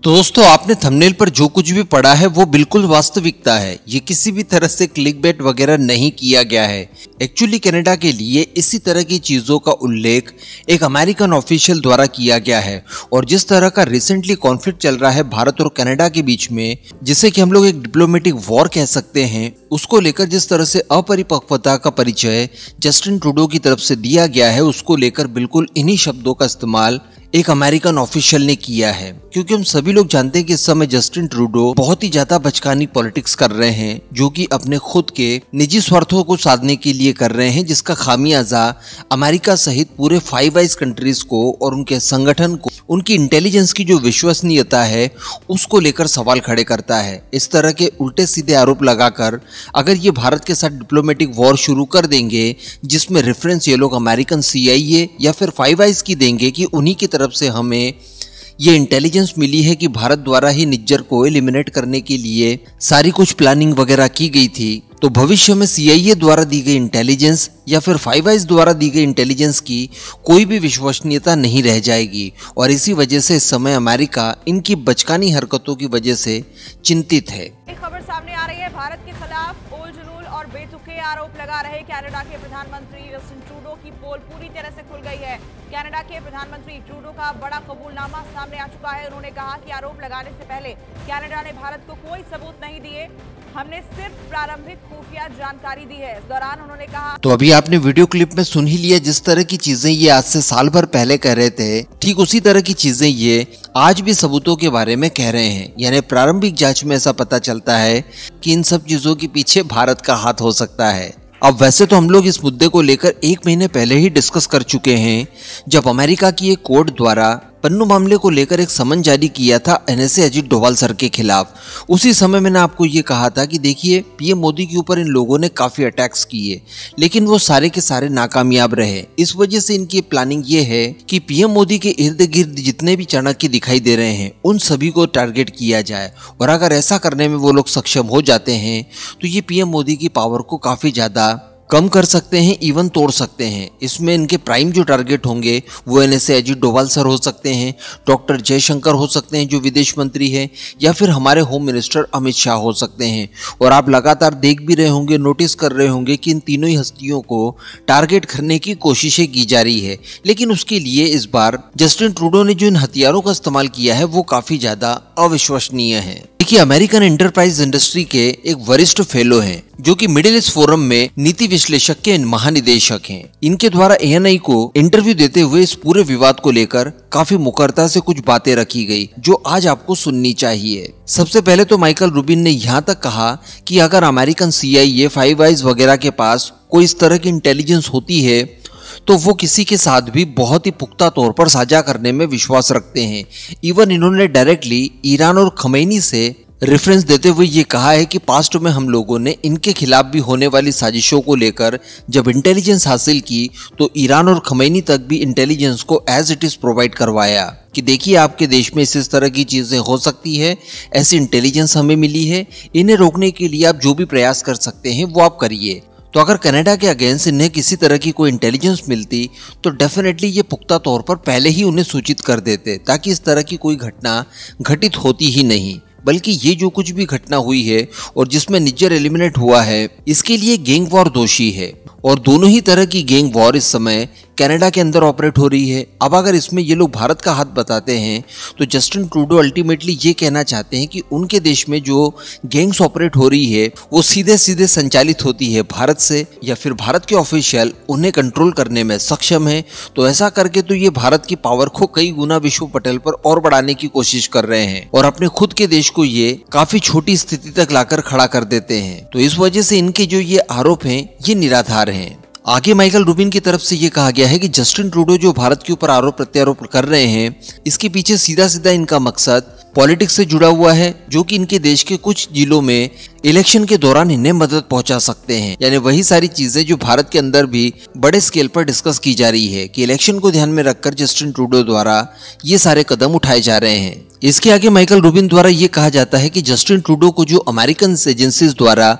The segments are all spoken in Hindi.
तो दोस्तों आपने थंबनेल पर जो कुछ भी पढ़ा है वो बिल्कुल वास्तविकता है। ये किसी भी तरह से क्लिकबेट वगैरह नहीं किया गया है। एक्चुअली कनाडा के लिए इसी तरह की चीजों का उल्लेख एक अमेरिकन ऑफिशियल द्वारा किया गया है। और जिस तरह का रिसेंटली कॉन्फ्लिक्ट चल रहा है भारत और कनाडा के बीच में, जिसे कि हम लोग एक डिप्लोमेटिक वॉर कह सकते हैं, उसको लेकर जिस तरह से अपरिपक्वता का परिचय जस्टिन ट्रूडो की तरफ से दिया गया है, उसको लेकर बिल्कुल इन्हीं शब्दों का इस्तेमाल एक अमेरिकन ऑफिशियल ने किया है। क्योंकि हम सभी लोग जानते हैं कि इस समय जस्टिन ट्रूडो बहुत ही ज्यादा बचकानी पॉलिटिक्स कर रहे हैं, जो कि अपने खुद के निजी स्वार्थों को साधने के लिए कर रहे हैं, जिसका खामियाजा अमेरिका सहित पूरे फाइव आइज कंट्रीज को और उनके संगठन को, उनकी इंटेलिजेंस की जो विश्वसनीयता है उसको लेकर सवाल खड़े करता है। इस तरह के उल्टे सीधे आरोप लगाकर अगर ये भारत के साथ डिप्लोमेटिक वॉर शुरू कर देंगे, जिसमें रेफरेंस ये लोग अमेरिकन CIA या फिर फाइव आइज की देंगे कि उन्हीं की तरफ से हमें ये इंटेलिजेंस मिली है कि भारत द्वारा ही निज्जर को एलिमिनेट करने के लिए सारी कुछ प्लानिंग वगैरह की गई थी, तो भविष्य में CIA द्वारा दी गई इंटेलिजेंस या फिर फाइव आइज द्वारा दी गई इंटेलिजेंस की कोई भी विश्वसनीयता नहीं रह जाएगी। और इसी वजह से इस समय अमेरिका इनकी बचकानी हरकतों की वजह से चिंतित है। एक खबर सामने आ रही है, भारत के खिलाफ ओल जलूल और बेतुके आरोप लगा रहे कनाडा के प्रधानमंत्री जस्टिन ट्रूडो की पोल पूरी तरह से खुल गई है। कनाडा के प्रधानमंत्री ट्रूडो का बड़ा कबूलनामा सामने आ चुका है। उन्होंने कहा कि आरोप लगाने से पहले कनाडा ने भारत को कोई सबूत नहीं दिए, हमने सिर्फ प्रारंभिक खुफिया जानकारी दी है। इस दौरान उन्होंने कहा, तो अभी आपने वीडियो क्लिप में सुन ही लिया, जिस तरह की चीजें ये आज से साल भर पहले कह रहे थे, ठीक उसी तरह की चीजें ये आज भी सबूतों के बारे में कह रहे हैं। यानी प्रारंभिक जांच में ऐसा पता चलता है कि इन सब चीजों के पीछे भारत का हाथ हो सकता है। अब वैसे तो हम लोग इस मुद्दे को लेकर 1 महीने पहले ही डिस्कस कर चुके हैं, जब अमेरिका की एक कोर्ट द्वारा पन्नू मामले को लेकर एक समन जारी किया था NSA अजीत डोभाल सर के खिलाफ। उसी समय मैंने आपको ये कहा था कि देखिए PM मोदी के ऊपर इन लोगों ने काफी अटैक्स किए, लेकिन वो सारे के सारे नाकामयाब रहे। इस वजह से इनकी प्लानिंग ये है कि PM मोदी के इर्द गिर्द जितने भी चाणक्य दिखाई दे रहे हैं उन सभी को टारगेट किया जाए। और अगर ऐसा करने में वो लोग सक्षम हो जाते हैं तो ये PM मोदी की पावर को काफी ज्यादा कम कर सकते हैं, इवन तोड़ सकते हैं। इसमें इनके प्राइम जो टारगेट होंगे वो NSA अजीत डोभाल सर हो सकते हैं, डॉक्टर जयशंकर हो सकते हैं जो विदेश मंत्री हैं, या फिर हमारे होम मिनिस्टर अमित शाह हो सकते हैं। और आप लगातार देख भी रहे होंगे, नोटिस कर रहे होंगे कि इन तीनों ही हस्तियों को टारगेट करने की कोशिशें की जा रही है। लेकिन उसके लिए इस बार जस्टिन ट्रूडो ने जो इन हथियारों का इस्तेमाल किया है वो काफी ज्यादा अविश्वसनीय है। देखिए, अमेरिकन एंटरप्राइज इंडस्ट्री के एक वरिष्ठ फेलो हैं, जो कि मिडिल ईस्ट फोरम में नीति विश्लेषक के महानिदेशक हैं। इनके द्वारा ANI को इंटरव्यू देते हुए इस पूरे विवाद को लेकर काफी मुखरता से कुछ बातें रखी गई, जो आज आपको सुननी चाहिए। सबसे पहले तो माइकल रूबिन ने यहाँ तक कहा कि अगर अमेरिकन CIA, फाइव आइज वगैरह के पास कोई इस तरह की इंटेलिजेंस होती है तो वो किसी के साथ भी बहुत ही पुख्ता तौर पर साझा करने में विश्वास रखते हैं। इवन इन्होंने डायरेक्टली ईरान और खमैनी से रेफरेंस देते हुए ये कहा है कि पास्ट में हम लोगों ने इनके खिलाफ भी होने वाली साजिशों को लेकर जब इंटेलिजेंस हासिल की तो ईरान और खमैनी तक भी इंटेलिजेंस को एज इट इज प्रोवाइड करवाया कि देखिए आपके देश में इस तरह की चीजें हो सकती है, ऐसी इंटेलिजेंस हमें मिली है, इन्हें रोकने के लिए आप जो भी प्रयास कर सकते हैं वो आप करिए। तो अगर कनाडा के अगेंस्ट इन्हें किसी तरह की कोई इंटेलिजेंस मिलती तो डेफिनेटली ये पुख्ता तौर पर पहले ही उन्हें सूचित कर देते, ताकि इस तरह की कोई घटना घटित होती ही नहीं। बल्कि ये जो कुछ भी घटना हुई है और जिसमें निज्जर एलिमिनेट हुआ है, इसके लिए गैंग वॉर दोषी है। और दोनों ही तरह की गैंग वॉर इस समय कनाडा के अंदर ऑपरेट हो रही है। अब अगर इसमें ये लोग भारत का हाथ बताते हैं तो जस्टिन ट्रूडो अल्टीमेटली ये कहना चाहते हैं कि उनके देश में जो गैंग्स ऑपरेट हो रही है वो सीधे सीधे संचालित होती है भारत से, या फिर भारत के ऑफिशियल उन्हें कंट्रोल करने में सक्षम है। तो ऐसा करके तो ये भारत की पावर को कई गुना विश्व पटल पर और बढ़ाने की कोशिश कर रहे हैं और अपने खुद के देश को ये काफी छोटी स्थिति तक लाकर खड़ा कर देते हैं। तो इस वजह से इनके जो ये आरोप हैं ये निराधार हैं। आगे माइकल रूबिन की तरफ से ये कहा गया है कि जस्टिन ट्रूडो जो भारत के ऊपर आरोप प्रत्यारोप कर रहे हैं, इसके पीछे सीधा सीधा इनका मकसद पॉलिटिक्स से जुड़ा हुआ है, जो कि इनके देश के कुछ जिलों में इलेक्शन के दौरान इन्हें मदद पहुंचा सकते हैं। यानी वही सारी चीजें जो भारत के अंदर भी बड़े स्केल पर डिस्कस की जा रही है कि इलेक्शन को ध्यान में रखकर जस्टिन ट्रूडो द्वारा ये सारे कदम उठाए जा रहे हैं। इसके आगे माइकल रूबिन द्वारा ये कहा जाता है कि जस्टिन ट्रूडो को जो अमेरिकन एजेंसीज द्वारा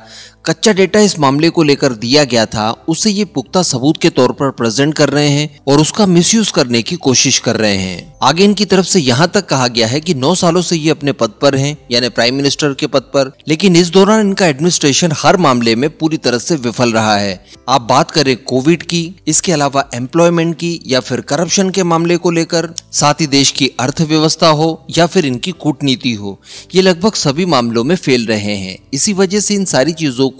कच्चा डेटा इस मामले को लेकर दिया गया था उसे ये पुख्ता सबूत के तौर पर प्रेजेंट कर रहे हैं और उसका मिसयूज करने की कोशिश कर रहे हैं। आगे इनकी तरफ से यहाँ तक कहा गया है कि 9 सालों से ये अपने पद पर हैं, यानी प्राइम मिनिस्टर के पद पर, लेकिन इस दौरान इनका एडमिनिस्ट्रेशन हर मामले में पूरी तरह से विफल रहा है। आप बात करें कोविड की, इसके अलावा एम्प्लॉयमेंट की, या फिर करप्शन के मामले को लेकर, साथ ही देश की अर्थव्यवस्था हो या फिर इनकी कूटनीति हो, ये लगभग सभी मामलों में फेल रहे हैं। इसी वजह से इन सारी चीजों को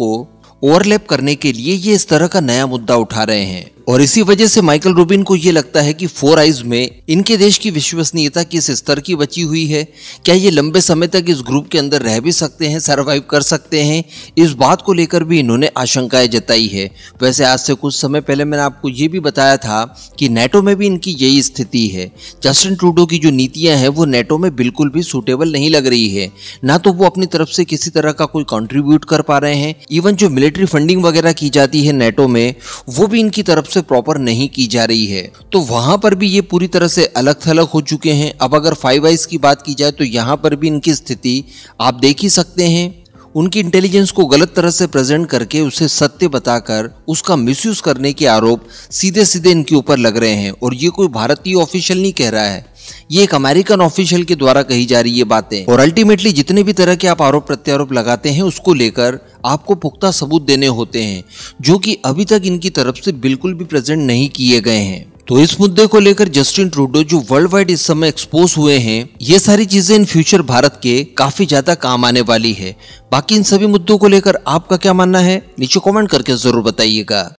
ओवरलैप करने के लिए ये इस तरह का नया मुद्दा उठा रहे हैं और इसी वजह से माइकल रूबिन को ये लगता है कि 4 आइज में इनके देश की विश्वसनीयता किस स्तर की बची हुई है, क्या ये लंबे समय तक इस ग्रुप के अंदर रह भी सकते हैं, सरवाइव कर सकते हैं, इस बात को लेकर भी इन्होंने आशंकाएं जताई है। वैसे आज से कुछ समय पहले मैंने आपको ये भी बताया था कि नेटो में भी इनकी यही स्थिति है। जस्टिन ट्रूडो की जो नीतियां हैं वो नेटो में बिल्कुल भी सूटेबल नहीं लग रही है, ना तो वो अपनी तरफ से किसी तरह का कोई कंट्रीब्यूट कर पा रहे हैं, इवन जो मिलिट्री फंडिंग वगैरह की जाती है नेटो में वो भी इनकी तरफ प्रॉपर नहीं की जा रही है। तो वहां पर भी ये पूरी तरह से अलग थलग हो चुके हैं। अब अगर 5 आइज की बात की जाए तो यहां पर भी इनकी स्थिति आप देख ही सकते हैं। उनकी इंटेलिजेंस को गलत तरह से प्रेजेंट करके उसे सत्य बताकर उसका मिसयूज करने के आरोप सीधे सीधे इनके ऊपर लग रहे हैं और ये कोई भारतीय ऑफिशियल नहीं कह रहा है, ये एक अमेरिकन ऑफिशियल के द्वारा कही जा रही है बातें। और अल्टीमेटली जितने भी तरह के आप आरोप प्रत्यारोप लगाते हैं उसको लेकर आपको पुख्ता सबूत देने होते हैं, जो कि अभी तक इनकी तरफ से बिल्कुल भी प्रेजेंट नहीं किए गए हैं। तो इस मुद्दे को लेकर जस्टिन ट्रूडो जो वर्ल्ड वाइड इस समय एक्सपोज हुए हैं, ये सारी चीजें इन फ्यूचर भारत के काफी ज्यादा काम आने वाली है। बाकी इन सभी मुद्दों को लेकर आपका क्या मानना है नीचे कमेंट करके जरूर बताइएगा।